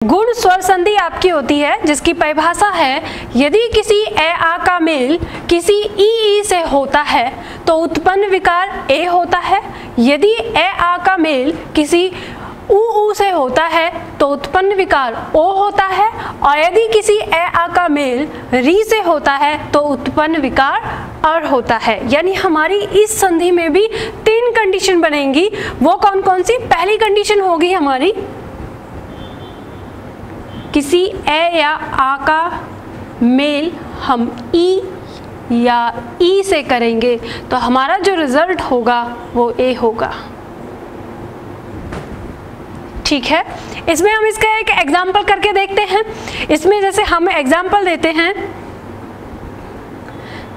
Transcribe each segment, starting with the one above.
गुण स्वर संधि आपकी होती है जिसकी परिभाषा है यदि किसी ए आ का मेल किसी ई से होता है तो उत्पन्न विकार ए होता है, यदि ए आ का मेल किसी ऊ से होता है तो उत्पन्न विकार ओ होता है, और यदि किसी ए आ का मेल री से होता है तो उत्पन्न विकार अर होता है। यानी हमारी इस संधि में भी 3 कंडीशन बनेंगी। वो कौन कौन सी? पहली कंडीशन होगी हमारी किसी ए या आ का मेल हम ई या ई से करेंगे तो हमारा जो रिजल्ट होगा वो ए होगा। ठीक है, इसमें हम इसका एक एग्जाम्पल करके देखते हैं। इसमें जैसे हम एग्जाम्पल देते हैं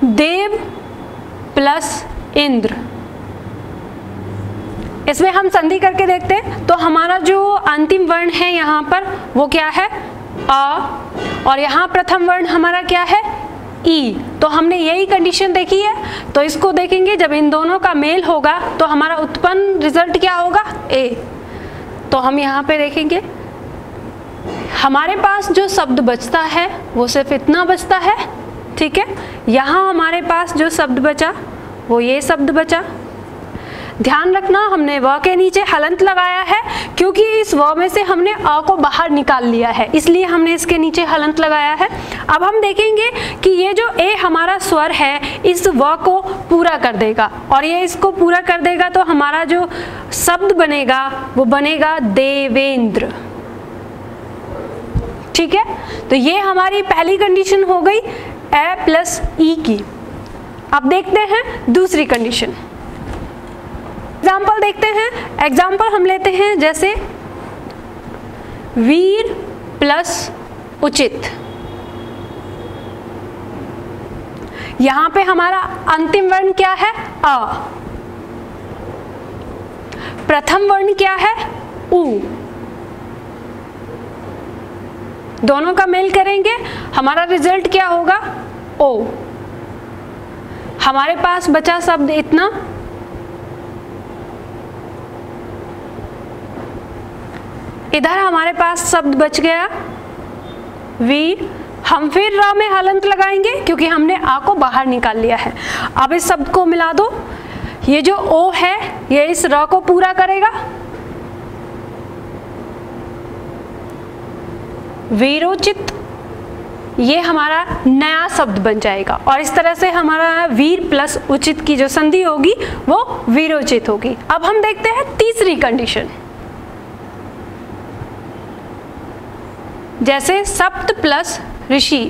देव प्लस इंद्र, इसमें हम संधि करके देखते हैं तो हमारा जो अंतिम वर्ण है यहाँ पर वो क्या है? आ, और यहाँ प्रथम वर्ण हमारा क्या है? ई। तो हमने यही कंडीशन देखी है, तो इसको देखेंगे जब इन दोनों का मेल होगा तो हमारा उत्पन्न रिजल्ट क्या होगा? ए। तो हम यहाँ पे देखेंगे हमारे पास जो शब्द बचता है वो सिर्फ इतना बचता है। ठीक है, यहाँ हमारे पास जो शब्द बचा वो ये शब्द बचा। ध्यान रखना हमने व के नीचे हलंत लगाया है क्योंकि इस व में से हमने अ को बाहर निकाल लिया है, इसलिए हमने इसके नीचे हलंत लगाया है। अब हम देखेंगे कि ये जो ए हमारा स्वर है इस व को पूरा कर देगा, और ये इसको पूरा कर देगा तो हमारा जो शब्द बनेगा वो बनेगा देवेंद्र। ठीक है, तो ये हमारी पहली कंडीशन हो गई ए प्लस ई की। अब देखते हैं दूसरी कंडीशन। एग्जाम्पल देखते हैं। एग्जाम्पल हम लेते हैं जैसे वीर प्लस उचित। यहां पे हमारा अंतिम वर्ण क्या है? अ। प्रथम वर्ण क्या है? उ। दोनों का मेल करेंगे, हमारा रिजल्ट क्या होगा? ओ। हमारे पास बचा शब्द इतना, इधर हमारे पास शब्द बच गया वीर। हम फिर र में हलंत लगाएंगे क्योंकि हमने आ को बाहर निकाल लिया है। अब इस शब्द को मिला दो, ये जो ओ है ये इस र को पूरा करेगा, वीरोचित, ये हमारा नया शब्द बन जाएगा। और इस तरह से हमारा वीर प्लस उचित की जो संधि होगी वो वीरोचित होगी। अब हम देखते हैं तीसरी कंडीशन, जैसे सप्त प्लस ऋषि।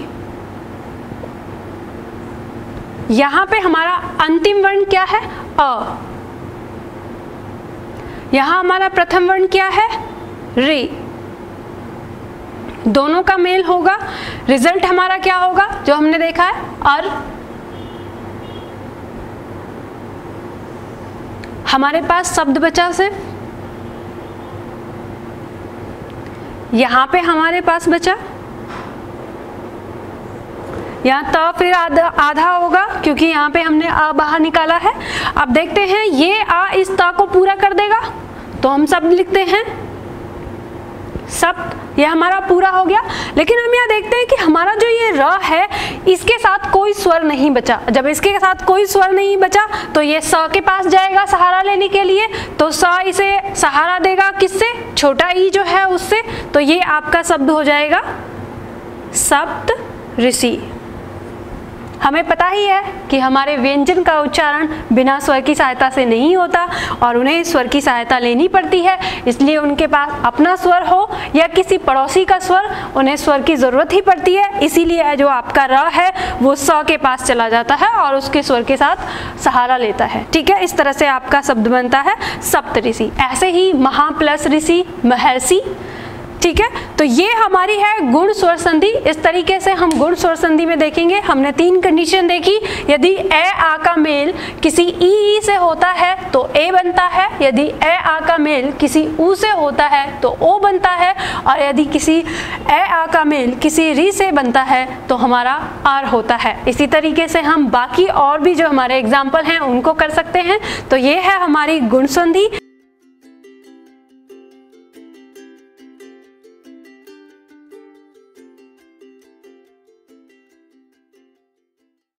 यहां पे हमारा अंतिम वर्ण क्या है? अ। यहां हमारा प्रथम वर्ण क्या है? रे। दोनों का मेल होगा, रिजल्ट हमारा क्या होगा जो हमने देखा है? अर। हमारे पास शब्द बचा सिर्फ, यहाँ पे हमारे पास बचा, यहाँ त फिर आधा होगा क्योंकि यहाँ पे हमने आ बाहर निकाला है। अब देखते हैं ये आ इस ता को पूरा कर देगा तो हम शब्द लिखते हैं शब्द, ये हमारा पूरा हो गया। लेकिन हम यहाँ देखते हैं कि हमारा जो ये र है इसके साथ कोई स्वर नहीं बचा। जब इसके साथ कोई स्वर नहीं बचा तो ये स के पास जाएगा सहारा लेने के लिए, तो स इसे सहारा देगा किससे? छोटा ई जो है उससे। तो ये आपका शब्द हो जाएगा सप्त ऋषि। हमें पता ही है कि हमारे व्यंजन का उच्चारण बिना स्वर की सहायता से नहीं होता और उन्हें स्वर की सहायता लेनी पड़ती है, इसलिए उनके पास अपना स्वर हो या किसी पड़ोसी का स्वर, उन्हें स्वर की जरूरत ही पड़ती है। इसीलिए जो आपका र है वो स के पास चला जाता है और उसके स्वर के साथ सहारा लेता है। ठीक है, इस तरह से आपका शब्द बनता है सप्तऋषि। ऐसे ही महा प्लस ऋषि महर्षि। ठीक है, तो ये हमारी है गुण स्वर संधि। इस तरीके से हम गुण स्वर संधि में देखेंगे। हमने 3 कंडीशन देखी, यदि ए आ का मेल किसी ई से होता है तो ए बनता है, यदि ए आ का मेल किसी ऊ से होता है तो ओ बनता है, और यदि किसी ए आ का मेल किसी री से बनता है तो हमारा आर होता है। इसी तरीके से हम बाकी और भी जो हमारे एग्जाम्पल हैं उनको कर सकते हैं। तो ये है हमारी गुण संधि।